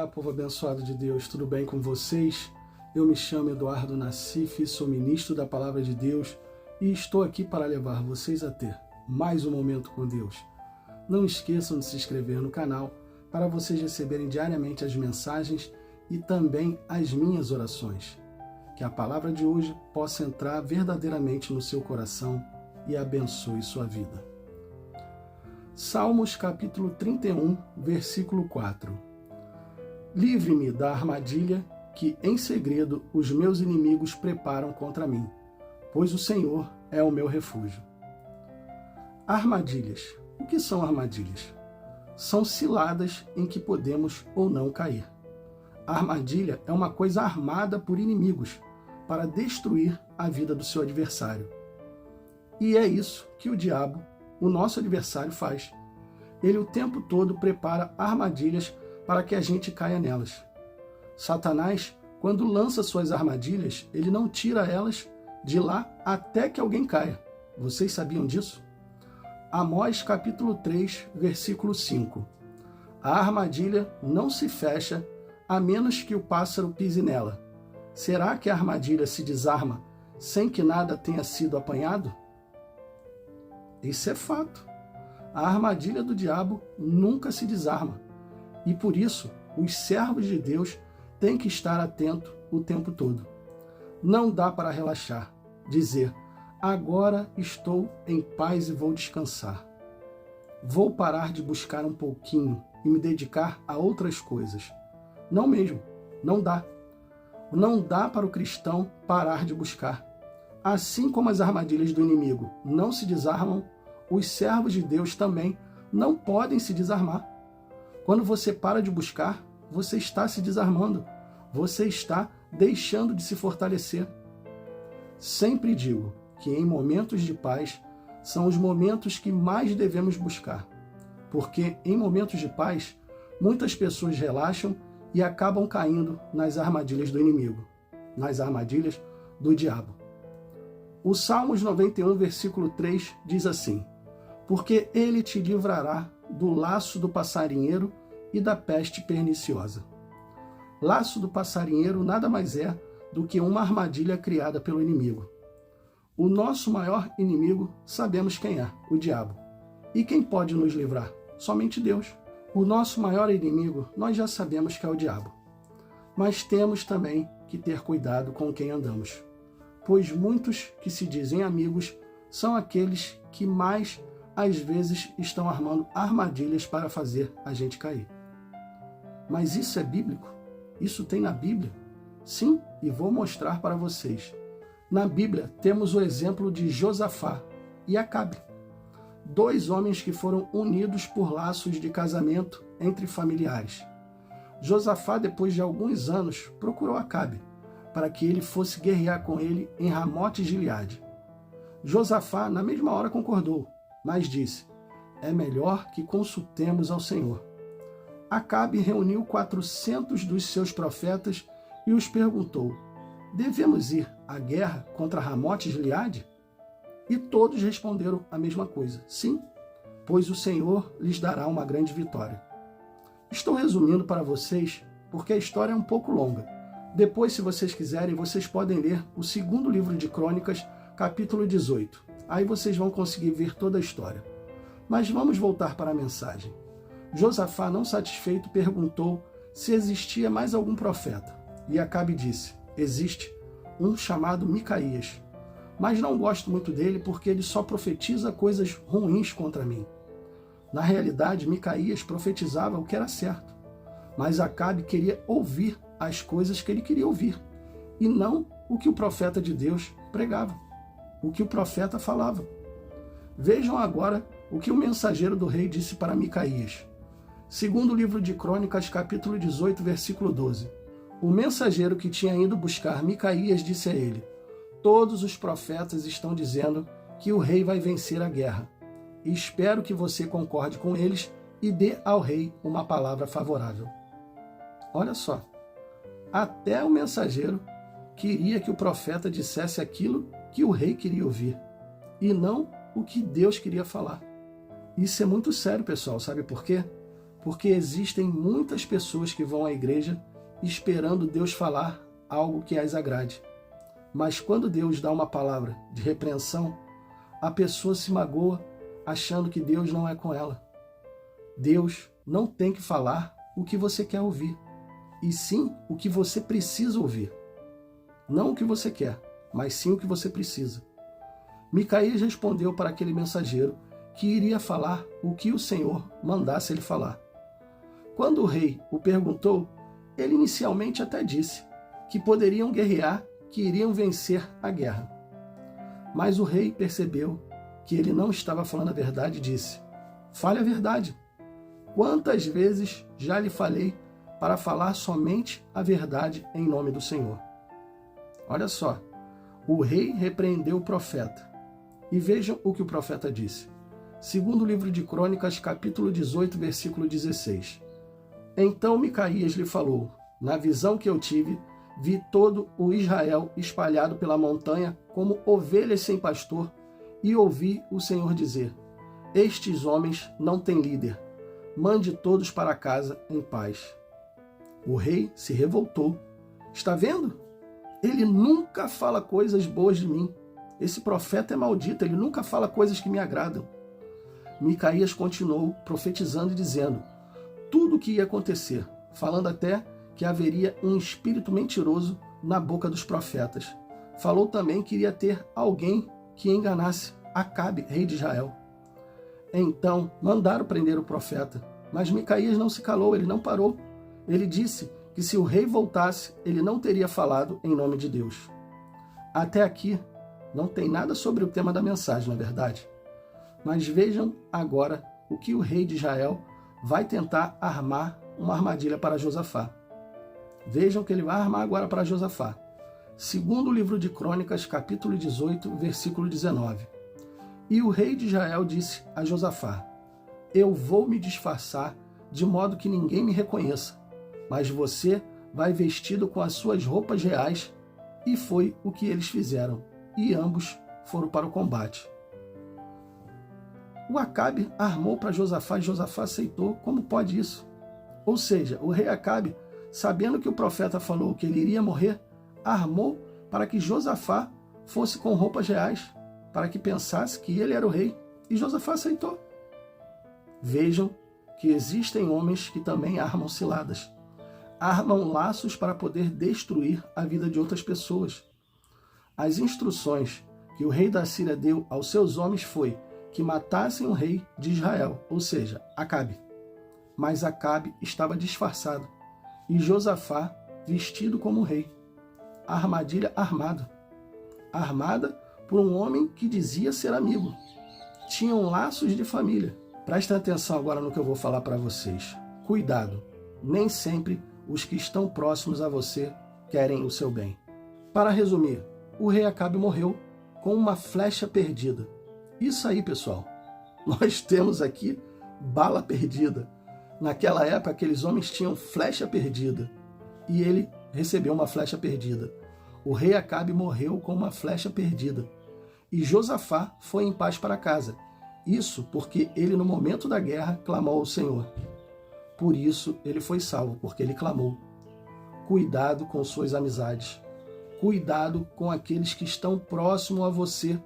Olá, povo abençoado de Deus, tudo bem com vocês? Eu me chamo Eduardo Nassif, sou ministro da Palavra de Deus e estou aqui para levar vocês a ter mais um momento com Deus. Não esqueçam de se inscrever no canal para vocês receberem diariamente as mensagens e também as minhas orações. Que a palavra de hoje possa entrar verdadeiramente no seu coração e abençoe sua vida. Salmos capítulo 31, versículo 4. Livre-me da armadilha que em segredo os meus inimigos preparam contra mim, pois o Senhor é o meu refúgio. Armadilhas. O que são armadilhas? São ciladas em que podemos ou não cair. A armadilha é uma coisa armada por inimigos para destruir a vida do seu adversário. E é isso que o diabo, o nosso adversário, faz. Ele o tempo todo prepara armadilhas para que a gente caia nelas. Satanás, quando lança suas armadilhas, ele não tira elas de lá até que alguém caia. Vocês sabiam disso? Amós capítulo 3, versículo 5. A armadilha não se fecha a menos que o pássaro pise nela. Será que a armadilha se desarma sem que nada tenha sido apanhado? Isso é fato. A armadilha do diabo nunca se desarma. E por isso, os servos de Deus têm que estar atentos o tempo todo. Não dá para relaxar, dizer, agora estou em paz e vou descansar. Vou parar de buscar um pouquinho e me dedicar a outras coisas. Não mesmo, não dá. Não dá para o cristão parar de buscar. Assim como as armadilhas do inimigo não se desarmam, os servos de Deus também não podem se desarmar. Quando você para de buscar, você está se desarmando. Você está deixando de se fortalecer. Sempre digo que em momentos de paz são os momentos que mais devemos buscar. Porque em momentos de paz, muitas pessoas relaxam e acabam caindo nas armadilhas do inimigo, nas armadilhas do diabo. O Salmos 91, versículo 3 diz assim: porque ele te livrará do laço do passarinheiro e da peste perniciosa. Laço do passarinheiro nada mais é do que uma armadilha criada pelo inimigo. O nosso maior inimigo sabemos quem é, o diabo. E quem pode nos livrar? Somente Deus. O nosso maior inimigo nós já sabemos que é o diabo. Mas temos também que ter cuidado com quem andamos, pois muitos que se dizem amigos são aqueles que mais às vezes estão armando armadilhas para fazer a gente cair. Mas isso é bíblico? Isso tem na Bíblia? Sim, e vou mostrar para vocês. Na Bíblia temos o exemplo de Josafá e Acabe, dois homens que foram unidos por laços de casamento entre familiares. Josafá, depois de alguns anos, procurou Acabe para que ele fosse guerrear com ele em Ramote-Gileade. Josafá, na mesma hora, concordou, mas disse, é melhor que consultemos ao Senhor. Acabe reuniu 400 dos seus profetas e os perguntou, devemos ir à guerra contra Ramote-Gileade? E todos responderam a mesma coisa, sim, pois o Senhor lhes dará uma grande vitória. Estou resumindo para vocês, porque a história é um pouco longa. Depois, se vocês quiserem, vocês podem ler o segundo livro de Crônicas, capítulo 18. Aí vocês vão conseguir ver toda a história. Mas vamos voltar para a mensagem. Josafá, não satisfeito, perguntou se existia mais algum profeta. E Acabe disse, existe um chamado Micaías, mas não gosto muito dele porque ele só profetiza coisas ruins contra mim. Na realidade, Micaías profetizava o que era certo, mas Acabe queria ouvir as coisas que ele queria ouvir, e não o que o profeta de Deus pregava, o que o profeta falava. Vejam agora o que o mensageiro do rei disse para Micaías. Segundo o livro de Crônicas, capítulo 18, versículo 12. O mensageiro que tinha ido buscar Micaías disse a ele, todos os profetas estão dizendo que o rei vai vencer a guerra. E espero que você concorde com eles e dê ao rei uma palavra favorável. Olha só, até o mensageiro queria que o profeta dissesse aquilo que o rei queria ouvir, e não o que Deus queria falar. Isso é muito sério, pessoal, sabe por quê? porque existem muitas pessoas que vão à igreja esperando Deus falar algo que as agrade. Mas quando Deus dá uma palavra de repreensão, a pessoa se magoa achando que Deus não é com ela. Deus não tem que falar o que você quer ouvir, e sim o que você precisa ouvir. Não o que você quer, mas sim o que você precisa. Micaías respondeu para aquele mensageiro que iria falar o que o Senhor mandasse ele falar. Quando o rei o perguntou, ele inicialmente até disse que poderiam guerrear, que iriam vencer a guerra. Mas o rei percebeu que ele não estava falando a verdade e disse: fale a verdade. Quantas vezes já lhe falei para falar somente a verdade em nome do Senhor? Olha só, o rei repreendeu o profeta. E vejam o que o profeta disse. Segundo o livro de Crônicas, capítulo 18, versículo 16. Então Micaías lhe falou: na visão que eu tive, vi todo o Israel espalhado pela montanha como ovelhas sem pastor, e ouvi o Senhor dizer: estes homens não têm líder, mande todos para casa em paz. O rei se revoltou. Está vendo? Ele nunca fala coisas boas de mim. Esse profeta é maldito, ele nunca fala coisas que me agradam. Micaías continuou profetizando e dizendo tudo o que ia acontecer, falando até que haveria um espírito mentiroso na boca dos profetas. Falou também que iria ter alguém que enganasse Acabe, rei de Israel. Então mandaram prender o profeta, mas Micaías não se calou, ele não parou. Ele disse que se o rei voltasse, ele não teria falado em nome de Deus. Até aqui não tem nada sobre o tema da mensagem, não é verdade? Mas vejam agora o que o rei de Israel vai tentar armar uma armadilha para Josafá. Vejam o que ele vai armar agora para Josafá. Segundo o livro de Crônicas, capítulo 18, versículo 19. E o rei de Israel disse a Josafá: eu vou me disfarçar de modo que ninguém me reconheça, mas você vai vestido com as suas roupas reais. E foi o que eles fizeram, e ambos foram para o combate. O Acabe armou para Josafá e Josafá aceitou. Como pode isso? Ou seja, o rei Acabe, sabendo que o profeta falou que ele iria morrer, armou para que Josafá fosse com roupas reais, para que pensasse que ele era o rei, e Josafá aceitou. Vejam que existem homens que também armam ciladas. Armam laços para poder destruir a vida de outras pessoas. As instruções que o rei da Síria deu aos seus homens foi que matassem o rei de Israel, ou seja, Acabe. Mas Acabe estava disfarçado, e Josafá vestido como rei. A armadilha armada por um homem que dizia ser amigo. Tinham laços de família. Prestem atenção agora no que eu vou falar para vocês. Cuidado, nem sempre os que estão próximos a você querem o seu bem. Para resumir, o rei Acabe morreu com uma flecha perdida. Isso aí, pessoal. Nós temos aqui bala perdida. Naquela época, aqueles homens tinham flecha perdida. E ele recebeu uma flecha perdida. O rei Acabe morreu com uma flecha perdida. E Josafá foi em paz para casa. Isso porque ele, no momento da guerra, clamou ao Senhor. Por isso, ele foi salvo, porque ele clamou. Cuidado com suas amizades. Cuidado com aqueles que estão próximos a você.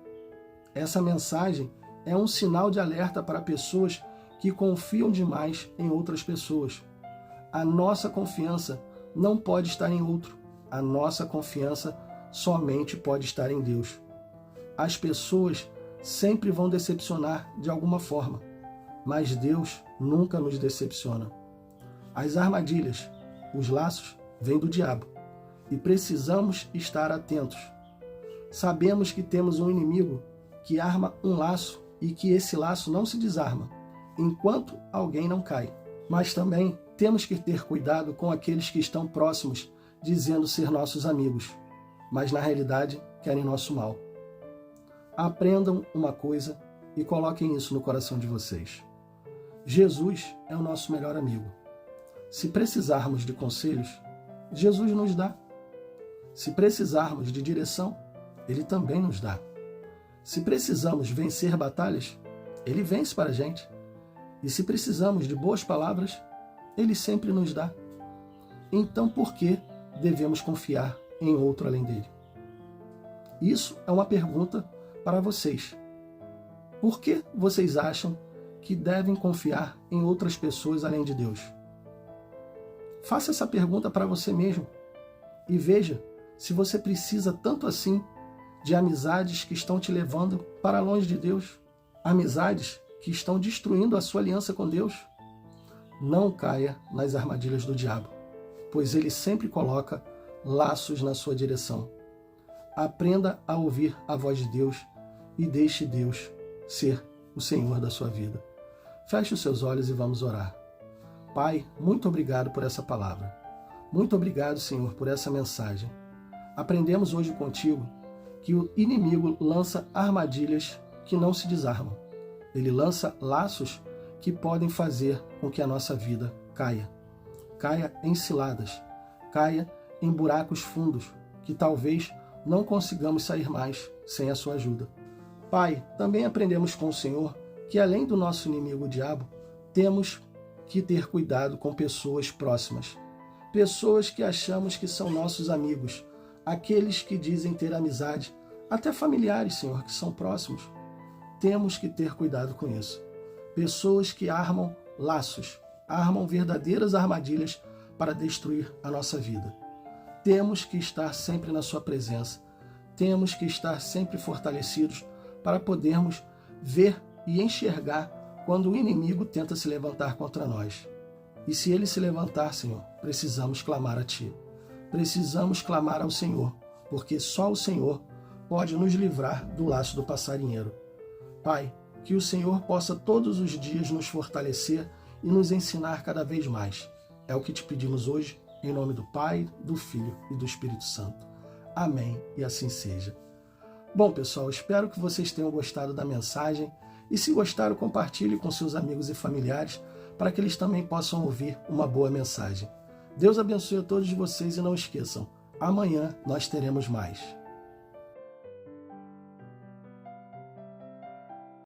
Essa mensagem é um sinal de alerta para pessoas que confiam demais em outras pessoas. A nossa confiança não pode estar em outro. A nossa confiança somente pode estar em Deus. As pessoas sempre vão decepcionar de alguma forma, mas Deus nunca nos decepciona. As armadilhas, os laços, vêm do diabo e precisamos estar atentos. Sabemos que temos um inimigo que arma um laço e que esse laço não se desarma enquanto alguém não cai. Mas também temos que ter cuidado com aqueles que estão próximos, dizendo ser nossos amigos, mas na realidade querem nosso mal. Aprendam uma coisa e coloquem isso no coração de vocês. Jesus é o nosso melhor amigo. Se precisarmos de conselhos, Jesus nos dá. Se precisarmos de direção, Ele também nos dá. Se precisamos vencer batalhas, Ele vence para a gente. E se precisamos de boas palavras, Ele sempre nos dá. Então por que devemos confiar em outro além dele? Isso é uma pergunta para vocês. Por que vocês acham que devem confiar em outras pessoas além de Deus? Faça essa pergunta para você mesmo e veja se você precisa tanto assim de amizades que estão te levando para longe de Deus, amizades que estão destruindo a sua aliança com Deus. Não caia nas armadilhas do diabo, pois ele sempre coloca laços na sua direção. Aprenda a ouvir a voz de Deus e deixe Deus ser o Senhor da sua vida. Feche os seus olhos e vamos orar. Pai, muito obrigado por essa palavra. Muito obrigado, Senhor, por essa mensagem. Aprendemos hoje contigo que o inimigo lança armadilhas que não se desarmam. Ele lança laços que podem fazer com que a nossa vida caia. Caia em ciladas, caia em buracos fundos, que talvez não consigamos sair mais sem a sua ajuda. Pai, também aprendemos com o Senhor que além do nosso inimigo, o diabo, temos que ter cuidado com pessoas próximas. Pessoas que achamos que são nossos amigos, aqueles que dizem ter amizade, até familiares, Senhor, que são próximos. Temos que ter cuidado com isso. Pessoas que armam laços, armam verdadeiras armadilhas para destruir a nossa vida. Temos que estar sempre na sua presença. Temos que estar sempre fortalecidos para podermos ver e enxergar quando o inimigo tenta se levantar contra nós. E se ele se levantar, Senhor, precisamos clamar a Ti. Precisamos clamar ao Senhor, porque só o Senhor pode nos livrar do laço do passarinheiro. Pai, que o Senhor possa todos os dias nos fortalecer e nos ensinar cada vez mais. É o que te pedimos hoje, em nome do Pai, do Filho e do Espírito Santo. Amém, e assim seja. Bom, pessoal, espero que vocês tenham gostado da mensagem e se gostaram, compartilhe com seus amigos e familiares para que eles também possam ouvir uma boa mensagem. Deus abençoe a todos vocês e não esqueçam, amanhã nós teremos mais.